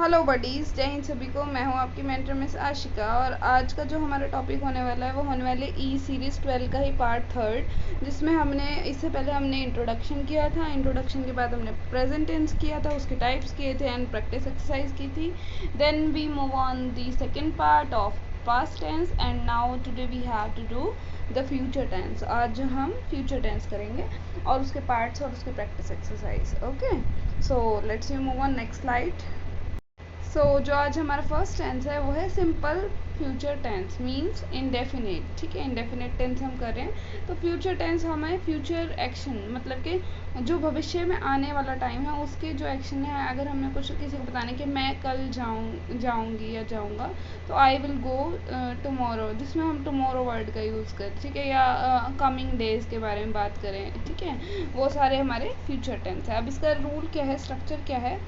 Hello buddies, जय हिंद सभी को। मैं हूं आपकी मेंटर मिस आशिका और आज का जो हमारा टॉपिक होने वाला है वो होने वाले ई सीरीज़ 12 का ही पार्ट थर्ड, जिसमें इससे पहले हमने इंट्रोडक्शन किया था। इंट्रोडक्शन के बाद हमने प्रेजेंट टेंस किया था, उसके टाइप्स किए थे एंड प्रैक्टिस एक्सरसाइज की थी। Then we move on the second part of past tense and now today we have to do the future tense. आज हम फ्यूचर टेंस करेंगे और उसके पार्ट्स और उसके practice exercise. Okay, so let's you move on next slide. जो आज हमारा फर्स्ट टेंस है वो है simple future tense, means indefinite. ठीक है, इंडेफिनिट टेंस हम कर रहे हैं। तो फ्यूचर टेंस हमें फ्यूचर एक्शन, मतलब कि जो भविष्य में आने वाला टाइम है उसके जो एक्शन है, अगर हमें कुछ किसी को बताने कि मैं कल जाऊंगी या जाऊंगा, तो आई विल गो टुमारो, जिसमें हम टुमारो वर्ड का यूज़ करें। ठीक है, या कमिंग डेज के बारे में बात करें। ठीक है, वो सारे हमारे फ्यूचर टेंस है। अब इसका रूल क्या है, स्ट्रक्चर क्या है।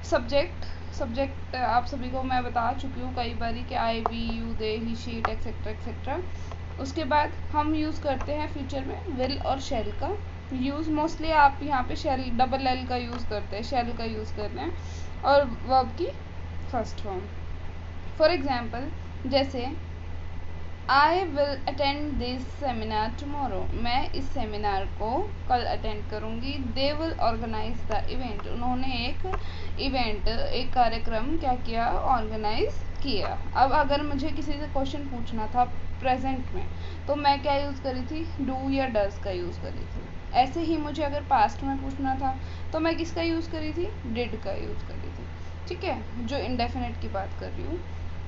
सब्जेक्ट आप सभी को मैं बता चुकी हूँ कई बार कि I, we, you, they, he, she, it, etcetera etcetera. उसके बाद हम यूज़ करते हैं फ्यूचर में विल और शैल का यूज़। मोस्टली आप यहाँ पे शैल डबल एल का यूज़ करते हैं, शैल का यूज़ करते हैं। और वर्ब की फर्स्ट फॉर्म। फॉर एग्जाम्पल, जैसे I will attend this seminar tomorrow, मैं इस सेमिनार को कल अटेंड करूँगी। They will organise the event, उन्होंने एक कार्यक्रम क्या किया, ऑर्गेनाइज किया। अब अगर मुझे किसी से क्वेश्चन पूछना था प्रेजेंट में, तो मैं क्या यूज़ करी थी, डू या डज का यूज़ करी थी। ऐसे ही मुझे अगर पास्ट में पूछना था तो मैं किसका यूज़ करी थी, डिड का यूज़ करी थी। ठीक है, जो इंडेफिनिट की बात कर रही हूँ।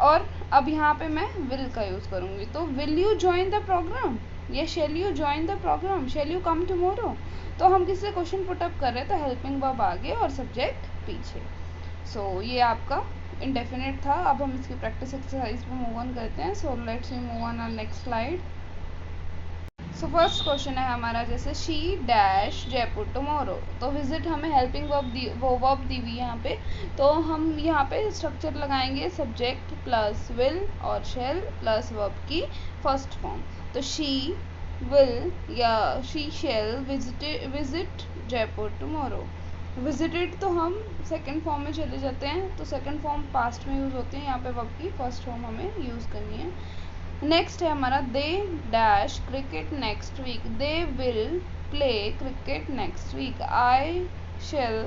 और अब यहाँ पे मैं विल का यूज़ करूँगी, तो will you join the program या shall you join the program, shall you come tomorrow. तो हम किसी क्वेश्चन पुट अप कर रहे हैं तो हेल्पिंग वर्ब आगे और सब्जेक्ट पीछे। ये आपका इंडेफिनिट था। अब हम इसकी प्रैक्टिस एक्सरसाइज पे मूव ऑन करते हैं। So let's move on our next slide. First question है हमारा, जैसे शी डैश जयपुर टुमारो। तो विजिट हमें हेल्पिंग वर्ब दी हुई यहाँ पे। तो हम यहाँ पे स्ट्रक्चर लगाएंगे सब्जेक्ट प्लस विल और शेल प्लस वर्ब की फर्स्ट फॉर्म। तो शी विल या she shall visit Jaipur tomorrow. Visited तो हम सेकंड फॉर्म में चले जाते हैं, तो सेकंड फॉर्म पास्ट में यूज़ होती है, यहाँ पे वर्ब की फर्स्ट फॉर्म हमें यूज़ करनी है। नेक्स्ट है हमारा, they dash cricket next week, they will play cricket next week. I shall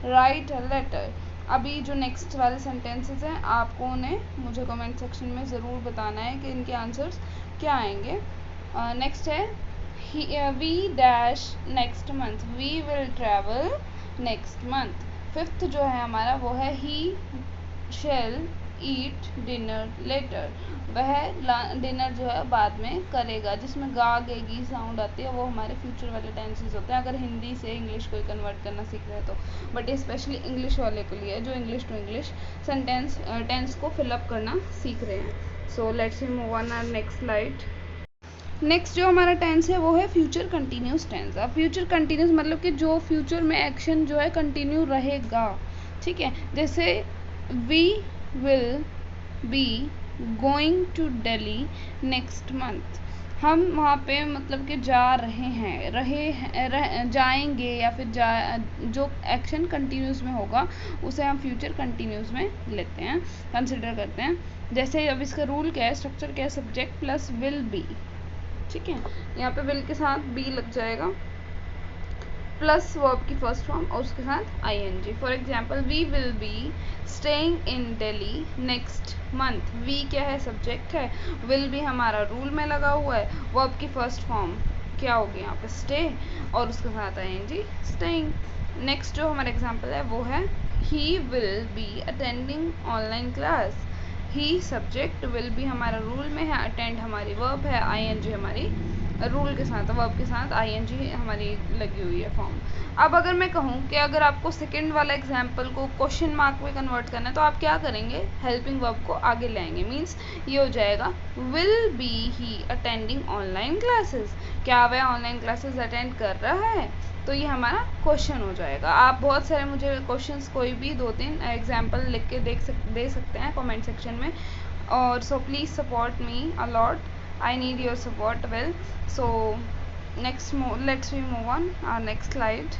write a letter. अभी जो नेक्स्ट वाले सेंटेंसेस हैं आपको उन्हें मुझे कमेंट सेक्शन में ज़रूर बताना है कि इनके आंसर्स क्या आएंगे। नेक्स्ट है we dash next month, we will travel next month. Fifth जो है हमारा वो है he shall eat dinner later, वह डिनर जो है बाद में करेगा। जिसमें गा गेगी साउंड आती है वो हमारे फ्यूचर वाले टेंसेस होते हैं, अगर हिंदी से इंग्लिश को कन्वर्ट करना सीख रहे हैं तो। बट ये स्पेशली इंग्लिश वाले के लिए, जो इंग्लिश टू इंग्लिश टेंस को फिलअप करना सीख रहे हैं। So let's move on our next slide. Next जो हमारा टेंस है वो है फ्यूचर कंटिन्यूस टेंस। अब फ्यूचर कंटिन्यूस मतलब कि जो फ्यूचर में एक्शन जो है कंटिन्यू रहेगा। ठीक है, जैसे we will be going to Delhi next month. हम वहाँ पे मतलब कि जा रहे हैं, जाएंगे या फिर जो एक्शन कंटिन्यूस में होगा उसे हम फ्यूचर कंटिन्यूस में लेते हैं, कंसिडर करते हैं। जैसे अब इसका रूल क्या है, स्ट्रक्चर क्या है, सब्जेक्ट प्लस विल बी। ठीक है, यहाँ पे विल के साथ बी लग जाएगा प्लस वर्ब की फर्स्ट फॉर्म और उसके साथ ING. For example, we will be staying in Delhi next month. We क्या है, सब्जेक्ट है, विल भी हमारा रूल में लगा हुआ है, वर्ब की फर्स्ट फॉर्म क्या होगी यहाँ पे, स्टे, और उसके साथ आईएनजी स्टेइंग। नेक्स्ट जो हमारा एग्जांपल है वो है he will be attending online class. He subject, will भी हमारा रूल में है, अटेंड हमारी वर्ब है, आईएनजी हमारी रूल के साथ, वर्ब के साथ आईएनजी हमारी लगी हुई है फॉर्म। अब अगर मैं कहूँ कि अगर आपको सेकंड वाला एग्जाम्पल को क्वेश्चन मार्क में कन्वर्ट करना है तो आप क्या करेंगे, हेल्पिंग वर्ब को आगे लाएंगे। मीन्स ये हो जाएगा will be he attending online classes, क्या वह ऑनलाइन क्लासेस अटेंड कर रहा है। तो ये हमारा क्वेश्चन हो जाएगा। आप बहुत सारे मुझे क्वेश्चंस कोई भी 2-3 एग्जाम्पल लिख के दे सकते हैं कमेंट सेक्शन में। और so please support me a lot, I need your support well. So let's we move on our next slide.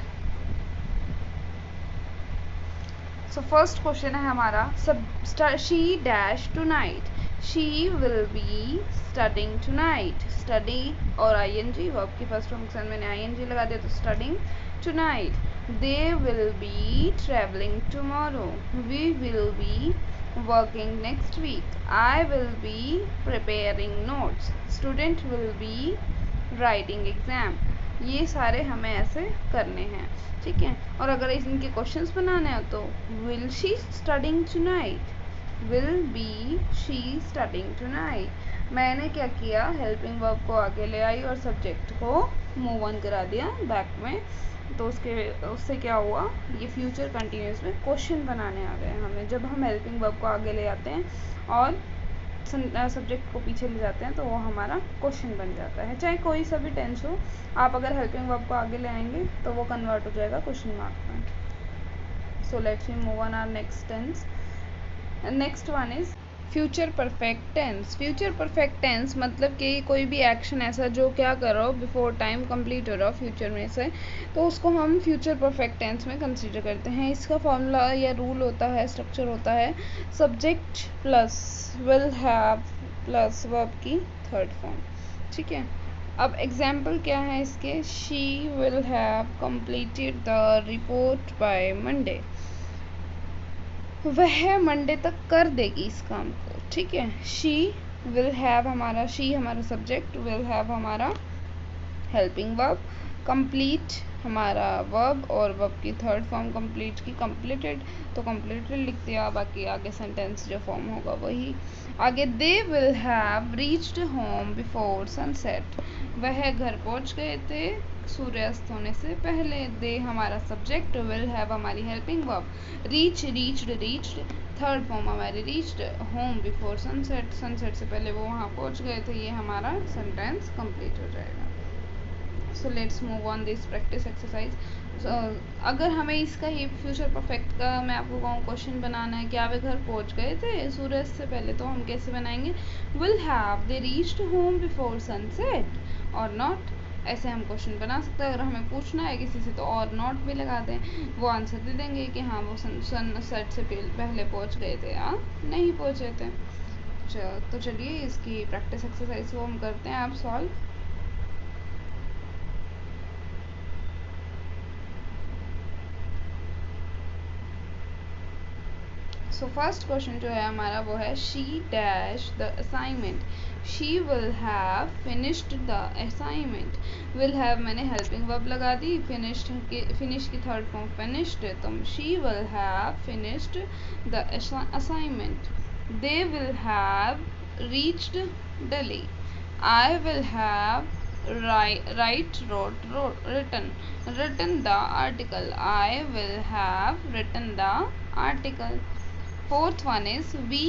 So first question है हमारा she dash tonight, she will be studying tonight, study और ING verb की first function मैंने ING लगा दिया तो studying tonight. They will be traveling tomorrow. We will be working next week. I will be preparing notes. Student will be writing exam. ये सारे हमें ऐसे करने हैं, ठीक है. और अगर इनके क्वेश्चंस बनाने हो तो will she studying tonight, will be she studying tonight. मैंने क्या किया, हेल्पिंग वर्ब को आगे ले आई और सब्जेक्ट को मूव ऑन करा दिया बैक में. तो उससे क्या हुआ, ये फ्यूचर कंटिन्यूस में क्वेश्चन बनाने आ गए हमें. जब हम हेल्पिंग वर्ब को आगे ले आते हैं और सब्जेक्ट को पीछे ले जाते हैं तो वो हमारा क्वेश्चन बन जाता है. चाहे कोई सा भी टेंस हो, आप अगर हेल्पिंग वर्ब को आगे ले आएंगे तो वो कन्वर्ट हो जाएगा क्वेश्चन मार्क में. So let's we move on our next tense. Next one is future perfect tense. Future perfect tense मतलब कि कोई भी एक्शन ऐसा जो क्या कर रहा हो बिफोर टाइम कंप्लीट हो रहा हो फ्यूचर में से, तो उसको हम फ्यूचर परफेक्ट टेंस में कंसीडर करते हैं. इसका फॉर्मूला या रूल होता है, स्ट्रक्चर होता है subject plus will have plus verb की थर्ड फॉर्म, ठीक है. अब एग्जाम्पल क्या है इसके, she will have completed the report by Monday. वह मंडे तक कर देगी इस काम को, ठीक है. शी विल हैव हमारा, शी हमारा सब्जेक्ट, विल हैव हमारा हेल्पिंग वर्ब, कंप्लीट हमारा वर्ब और वर्ब की थर्ड फॉर्म कंप्लीट की कंप्लीटेड, तो कंप्लीटेड लिख दिया. बाकी आगे सेंटेंस जो फॉर्म होगा वही आगे. They will have reached home before sunset. वह घर पहुंच गए थे सूर्यास्त होने से पहले. दे हमारा सब्जेक्ट, विल हैव हमारी helping verb, reach reached third form हमारी reached, home before sunset, sunset से पहले वो वहाँ पहुँच गए थे. ये हमारा सेंटेंस कंप्लीट हो जाएगा. सो let's move on this practice exercise. अगर हमें इसका ये फ्यूचर परफेक्ट का मैं आपको कहूँ क्वेश्चन बनाना है, क्या वे घर पहुँच गए थे सूर्यास्त से पहले, तो हम कैसे बनाएंगे, will have they reached home before sunset और नॉट. ऐसे हम क्वेश्चन बना सकते हैं. अगर हमें पूछना है किसी से तो और नॉट भी लगा दें, वो आंसर दे देंगे कि हाँ वो सनसेट से पहले पहुँच गए थे या नहीं पहुँचे थे. तो चलिए इसकी प्रैक्टिस एक्सरसाइज को हम करते हैं आप सॉल्व. सो फर्स्ट क्वेश्चन जो है हमारा वो है she dash the assignment. She will have finished the assignment. Will have मैंने हेल्पिंग वर्ब लगा दी, फिनिश की थर्ड फॉर्म फिनिश्ड, तो she will have finished the assignment. They will have reached Delhi. I will have written the article. I will have written the article. Fourth one is we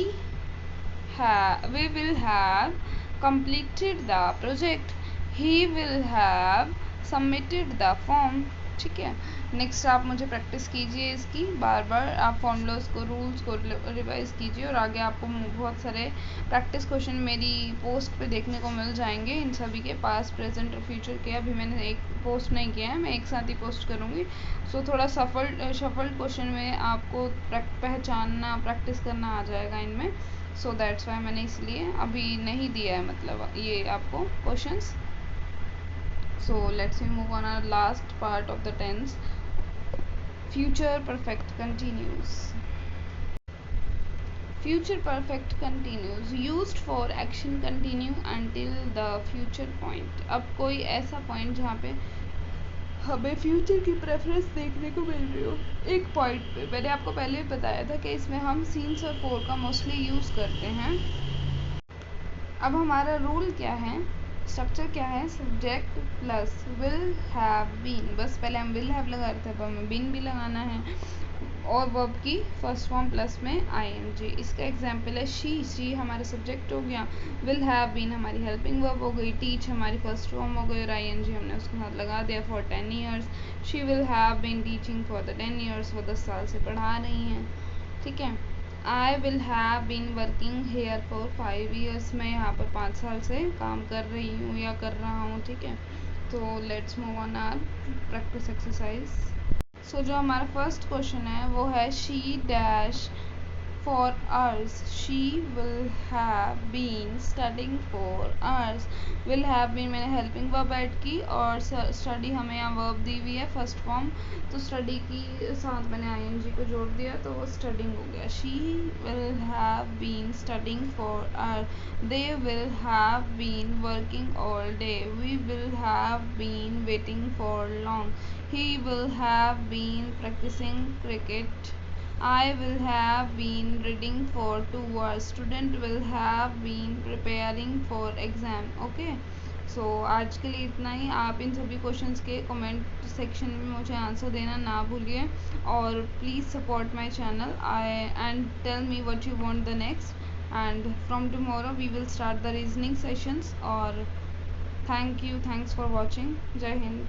will have completed the project. He will have submitted the form. ठीक है. Next आप मुझे practice कीजिए इसकी, बार बार आप formulas को, rules को revise कीजिए और आगे आपको बहुत सारे प्रैक्टिस क्वेश्चन मेरी पोस्ट पे देखने को मिल जाएंगे. इन सभी के पास, प्रेजेंट और फ्यूचर के अभी मैंने एक पोस्ट नहीं किया है, मैं एक साथ ही पोस्ट करूँगी. सो थोड़ा शफल्ड क्वेश्चन में आपको पहचानना, प्रैक्टिस करना आ जाएगा इनमें. सो दैट्स वाई मैंने इसलिए अभी नहीं दिया है मतलब ये आपको questions. So let's move on our last part of the tense. Future perfect continuous. Future perfect continuous used for action continue until the future point. अब कोई ऐसा पॉइंट जहाँ पे हमें फ्यूचर की प्रेफरेंस देखने को मिल रही हो. एक पॉइंट पे मैंने आपको पहले भी बताया था कि इसमें हम सीन्स और फोर का मोस्टली यूज़ करते हैं. अब हमारा रूल क्या है, स्ट्रक्चर क्या है, subject plus will have been. बस पहले हम विल हैव लगा रहे थे, अब हमें बीन भी लगाना है और वर्ब की फर्स्ट फॉर्म प्लस में ING. इसका एग्जांपल है शी हमारा सब्जेक्ट हो गया, विल हैव बीन हमारी हेल्पिंग वर्ब हो गई, टीच हमारी फर्स्ट फॉर्म हो गई और ING हमने उसके साथ लगा दिया for 10 years. She will have been teaching for the 10 years, वो 10 साल से पढ़ा रही हैं. ठीक है. I will have been working here for 5 years. मैं यहाँ पर 5 साल से काम कर रही हूँ या कर रहा हूँ. ठीक है. तो let's move on our practice exercise. So जो हमारा फर्स्ट क्वेश्चन है वो है she dash for hours. She will have been studying for hours. Will have been मैंने हेल्पिंग वर्ब ऐड की और स्टडी हमें यहाँ वर्ब दी हुई है फर्स्ट फॉर्म, तो स्टडी की साथ मैंने आईएनजी को जोड़ दिया तो वो स्टडिंग हो गया. She will have been studying for hours. They will have been working all day. We will have been waiting for long. He will have been practicing cricket. I will have been reading for 2 hours. Student will have been preparing for exam. Okay. सो आज के लिए इतना ही. आप इन सभी questions के comment section में मुझे answer देना ना भूलिए और please support my channel and tell me what you want the next and from tomorrow we will start the reasoning sessions. और थैंक्स फॉर वॉचिंग. जय हिंद.